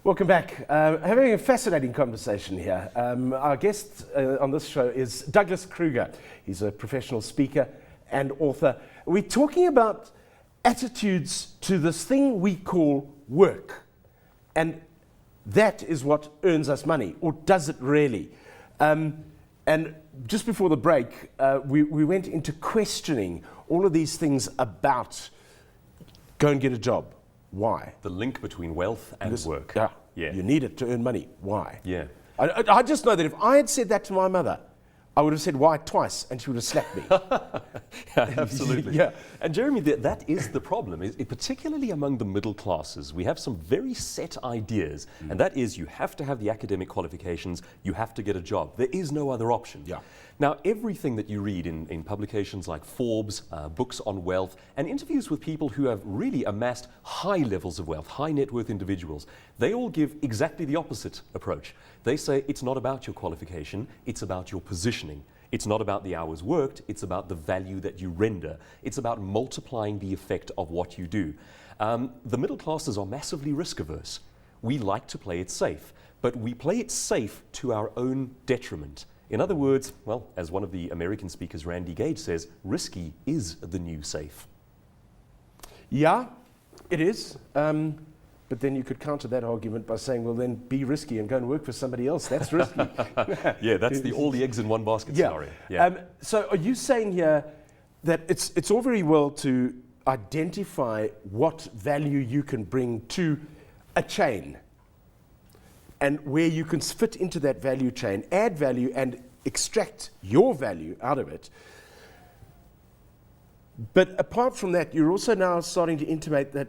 Welcome back. Having a fascinating conversation here. Our guest on this show is Douglas Kruger. He's a professional speaker and author. We're talking about attitudes to this thing we call work. And that is what earns us money, or does it really? And just before the break, we went into questioning all of these things about go and get a job. Why? The link between wealth and work. Yeah. You need it to earn money. Why? Yeah. I just know that if I had said that to my mother, I would have said why twice and she would have slapped me. Yeah, absolutely. Yeah. And Jeremy, that is the problem, particularly among the middle classes. We have some very set ideas, and that is you have to have the academic qualifications, you have to get a job. There is no other option. Yeah. Now, everything that you read in publications like Forbes, books on wealth, and interviews with people who have really amassed high levels of wealth, high net worth individuals, they all give exactly the opposite approach. They say it's not about your qualification, it's about your positioning. It's not about the hours worked, it's about the value that you render. It's about multiplying the effect of what you do. The middle classes are massively risk averse. We like to play it safe, but we play it safe to our own detriment. In other words, well, as one of the American speakers, Randy Gage, says, risky is the new safe. Yeah, it is. But then you could counter that argument by saying, well, then be risky and go and work for somebody else. That's risky. Yeah, that's the all the eggs in one basket scenario. Yeah. So are you saying here that it's all very well to identify what value you can bring to a chain and where you can fit into that value chain, add value and extract your value out of it. But apart from that, you're also now starting to intimate that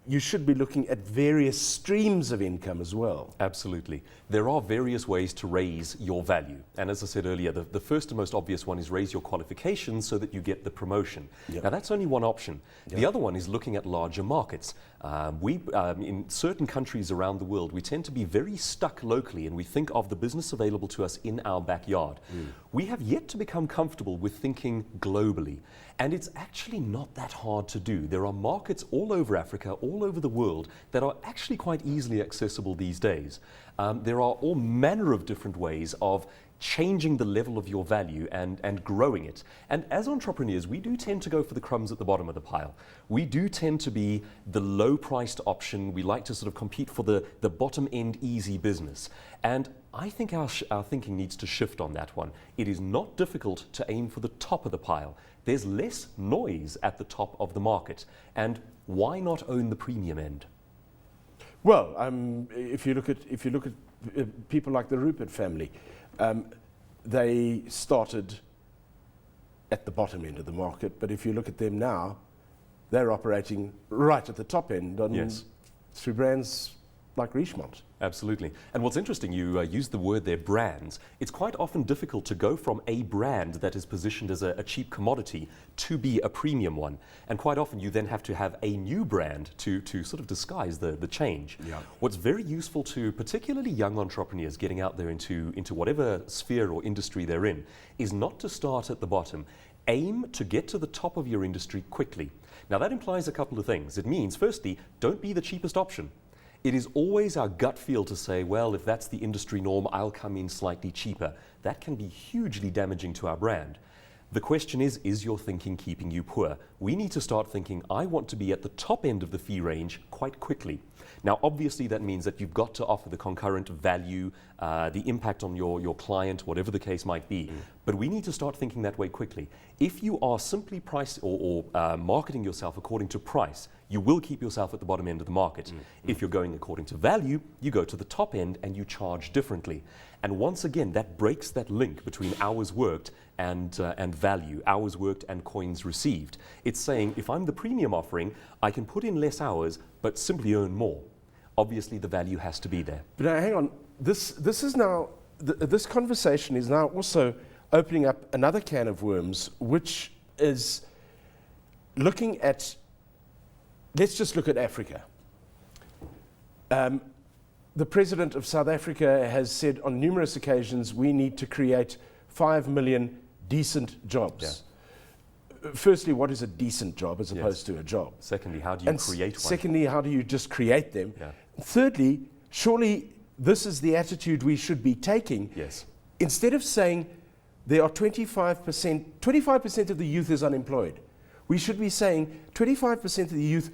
you should be looking at various streams of income as well. Absolutely. There are various ways to raise your value. And as I said earlier, the first and most obvious one is raise your qualifications so that you get the promotion. Yep. Now that's only one option. Yep. The other one is looking at larger markets. In certain countries around the world, we tend to be very stuck locally and we think of the business available to us in our backyard. We have yet to become comfortable with thinking globally. And it's actually not that hard to do. There are markets all over Africa, all over the world, that are actually quite easily accessible these days. There are all manner of different ways of changing the level of your value and growing it. And as entrepreneurs, we do tend to go for the crumbs at the bottom of the pile. We do tend to be the low-priced option. We like to sort of compete for the bottom-end easy business. And I think our thinking needs to shift on that one. It is not difficult to aim for the top of the pile. There's less noise at the top of the market. And why not own the premium end? Well, if you look at people like the Rupert family, they started at the bottom end of the market, but if you look at them now, they're operating right at the top end through brands like Richemont. Absolutely. And what's interesting, you used the word there, brands. It's quite often difficult to go from a brand that is positioned as a cheap commodity to be a premium one. And quite often you then have to have a new brand to sort of disguise the change. Yeah. What's very useful to particularly young entrepreneurs getting out there into whatever sphere or industry they're in is not to start at the bottom. Aim to get to the top of your industry quickly. Now that implies a couple of things. It means, firstly, don't be the cheapest option. It is always our gut feel to say, well, if that's the industry norm, I'll come in slightly cheaper. That can be hugely damaging to our brand. The question is your thinking keeping you poor? We need to start thinking, I want to be at the top end of the fee range quite quickly. Now, obviously, that means that you've got to offer the concurrent value, the impact on your client, whatever the case might be. But we need to start thinking that way quickly. If you are simply price or marketing yourself according to price, you will keep yourself at the bottom end of the market. If you're going according to value, you go to the top end and you charge differently. And once again, that breaks that link between hours worked and value, hours worked and coins received. It's saying, if I'm the premium offering, I can put in less hours, but simply earn more. Obviously, the value has to be there. But now, hang on. This is now, this conversation is now also opening up another can of worms, which is looking at, let's just look at Africa. The president of South Africa has said on numerous occasions, we need to create 5 million decent jobs. Yeah. Firstly, what is a decent job as opposed to a job? Secondly, how do you create one? Secondly, how do you just create them? Yeah. Thirdly, surely this is the attitude we should be taking. Yes. Instead of saying there are 25% of the youth is unemployed, we should be saying 25% of the youth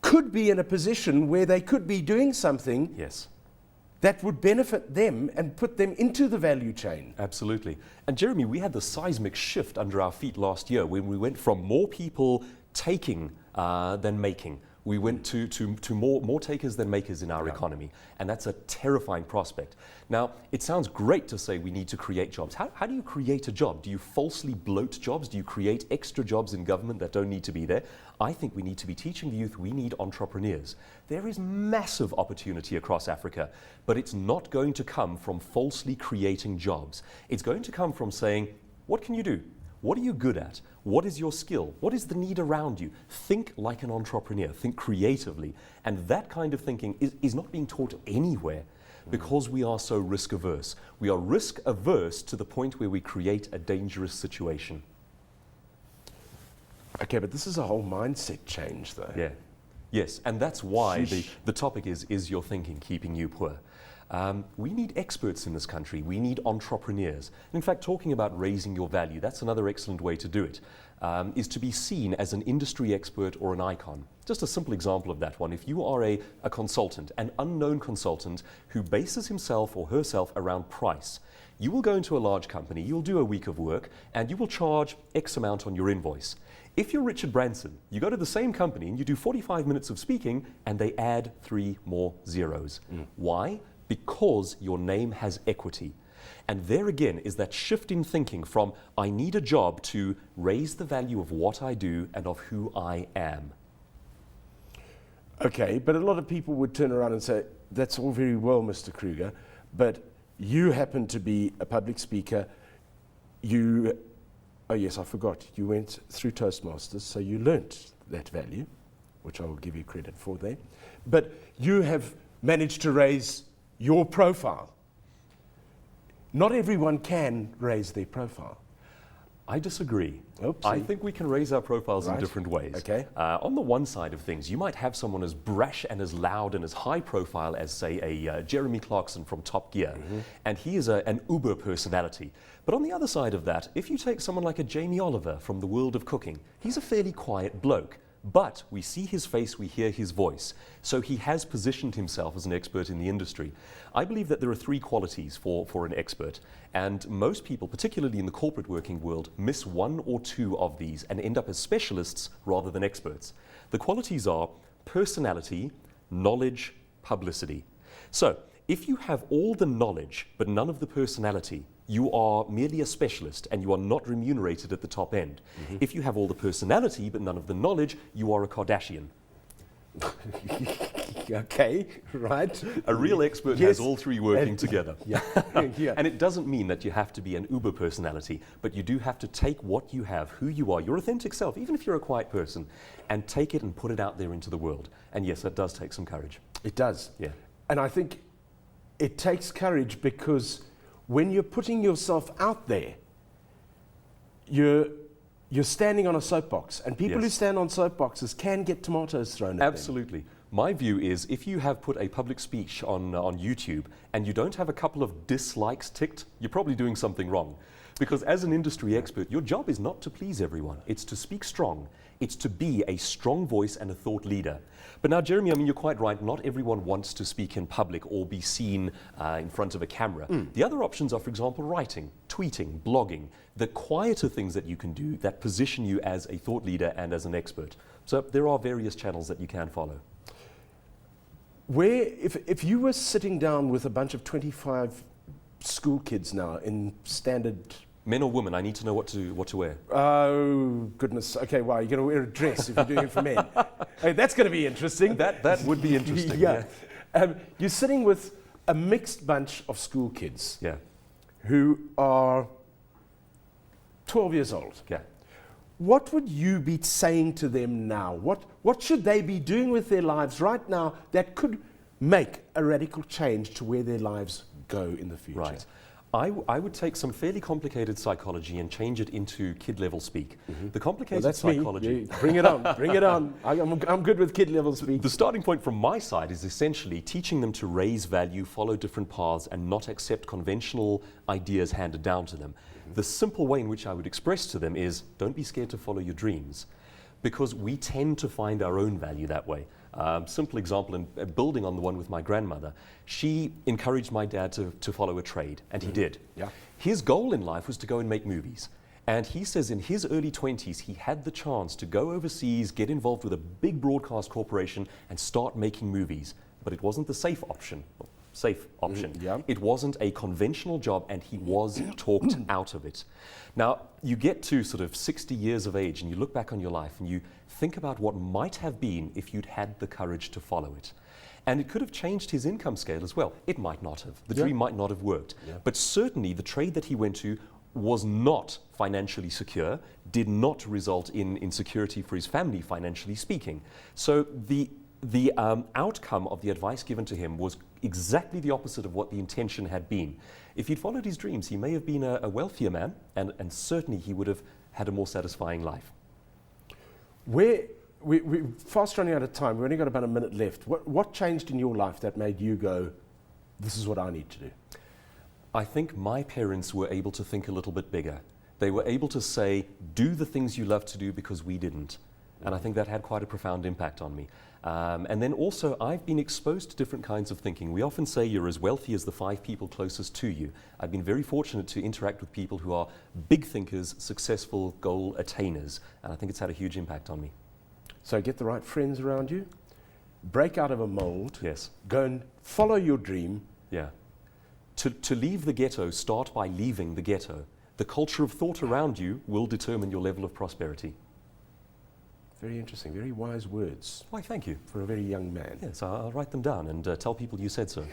could be in a position where they could be doing something Yes. that would benefit them and put them into the value chain. Absolutely. And Jeremy, we had the seismic shift under our feet last year when we went from more people taking than making. We went to more takers than makers in our economy, and that's a terrifying prospect. Now, it sounds great to say we need to create jobs. How do you create a job? Do you falsely bloat jobs? Do you create extra jobs in government that don't need to be there? I think we need to be teaching the youth we need entrepreneurs. There is massive opportunity across Africa, but it's not going to come from falsely creating jobs. It's going to come from saying, what can you do? What are you good at? What is your skill? What is the need around you? Think like an entrepreneur, think creatively. And that kind of thinking is not being taught anywhere because we are so risk averse. We are risk averse to the point where we create a dangerous situation. Okay, but this is a whole mindset change, though. Yeah. Yes, and that's why the topic is your thinking keeping you poor? We need experts in this country. We need entrepreneurs. In fact, talking about raising your value, that's another excellent way to do it, is to be seen as an industry expert or an icon. Just a simple example of that one. If you are a consultant, an unknown consultant who bases himself or herself around price, you will go into a large company, you'll do a week of work, and you will charge X amount on your invoice. If you're Richard Branson, you go to the same company and you do 45 minutes of speaking, and they add 3 more zeros. Why? Because your name has equity. And there again is that shift in thinking from I need a job to raise the value of what I do and of who I am. Okay, but a lot of people would turn around and say, that's all very well, Mr. Kruger, but you happen to be a public speaker. Oh yes, I forgot, you went through Toastmasters, so you learnt that value, which I will give you credit for there. But you have managed to raise your profile. Not everyone can raise their profile. I disagree. Oopsie. I think we can raise our profiles in Right. different ways. Okay. On the one side of things, you might have someone as brash and as loud and as high profile as, say, a Jeremy Clarkson from Top Gear, and he is an uber personality. But on the other side of that, if you take someone like a Jamie Oliver from the world of cooking, he's a fairly quiet bloke. But we see his face, we hear his voice. So he has positioned himself as an expert in the industry. I believe that there are 3 qualities for an expert. And most people, particularly in the corporate working world, miss 1 or 2 of these and end up as specialists rather than experts. The qualities are personality, knowledge, publicity. So if you have all the knowledge but none of the personality, you are merely a specialist and you are not remunerated at the top end. If you have all the personality but none of the knowledge, you are a Kardashian. Okay, right. A real expert Yes. has all 3 working together. Yeah. Yeah. And it doesn't mean that you have to be an uber personality, but you do have to take what you have, who you are, your authentic self, even if you're a quiet person, and take it and put it out there into the world. And yes, that does take some courage. It does. Yeah. And I think it takes courage because when you're putting yourself out there, you're standing on a soapbox, and people who Yes. stand on soapboxes can get tomatoes thrown at them. Absolutely. My view is if you have put a public speech on YouTube and you don't have a couple of dislikes ticked, you're probably doing something wrong. Because as an industry expert, your job is not to please everyone. It's to speak strong. It's to be a strong voice and a thought leader. But now, Jeremy, I mean, you're quite right. Not everyone wants to speak in public or be seen in front of a camera. The other options are, for example, writing, tweeting, blogging, the quieter things that you can do that position you as a thought leader and as an expert. So there are various channels that you can follow. Where, if you were sitting down with a bunch of 25 school kids now in standard... Men or women, I need to know what to wear. Oh, goodness. Okay, wow, you're going to wear a dress if you're doing it for men. Hey, that's going to be interesting. That would be interesting. Yeah. You're sitting with a mixed bunch of school kids Yeah. who are 12 years old. Yeah. What would you be saying to them now? What should they be doing with their lives right now that could make a radical change to where their lives go in the future? Right. I would take some fairly complicated psychology and change it into kid-level speak. The complicated That's psychology... me. Bring it on, bring it on. I'm good with kid-level speak. The starting point from my side is essentially teaching them to raise value, follow different paths, and not accept conventional ideas handed down to them. The simple way in which I would express to them is, don't be scared to follow your dreams, because we tend to find our own value that way. Simple example, and building on the one with my grandmother, she encouraged my dad to follow a trade, and he did. Yeah. His goal in life was to go and make movies. And he says in his early 20s, he had the chance to go overseas, get involved with a big broadcast corporation, and start making movies. But it wasn't the safe option. Yeah. It wasn't a conventional job, and he was talked out of it. Now, you get to sort of 60 years of age, and you look back on your life, and you think about what might have been if you'd had the courage to follow it. And it could have changed his income scale as well. It might not have. The dream might not have worked. Yeah. But certainly, the trade that he went to was not financially secure, did not result in security for his family, financially speaking. So the outcome of the advice given to him was exactly the opposite of what the intention had been. If he'd followed his dreams, he may have been a wealthier man, and certainly he would have had a more satisfying life. We're fast running out of time. We've only got about a minute left. What changed in your life that made you go, this is what I need to do? I think my parents were able to think a little bit bigger. They were able to say, do the things you love to do because we didn't. And I think that had quite a profound impact on me. And then also, I've been exposed to different kinds of thinking. We often say you're as wealthy as the 5 people closest to you. I've been very fortunate to interact with people who are big thinkers, successful goal attainers. And I think it's had a huge impact on me. So get the right friends around you, break out of a mold, Yes. go and follow your dream. Yeah. To leave the ghetto, start by leaving the ghetto. The culture of thought around you will determine your level of prosperity. Very interesting, very wise words Why, thank you. for a very young man. Yes, I'll write them down and tell people you said so.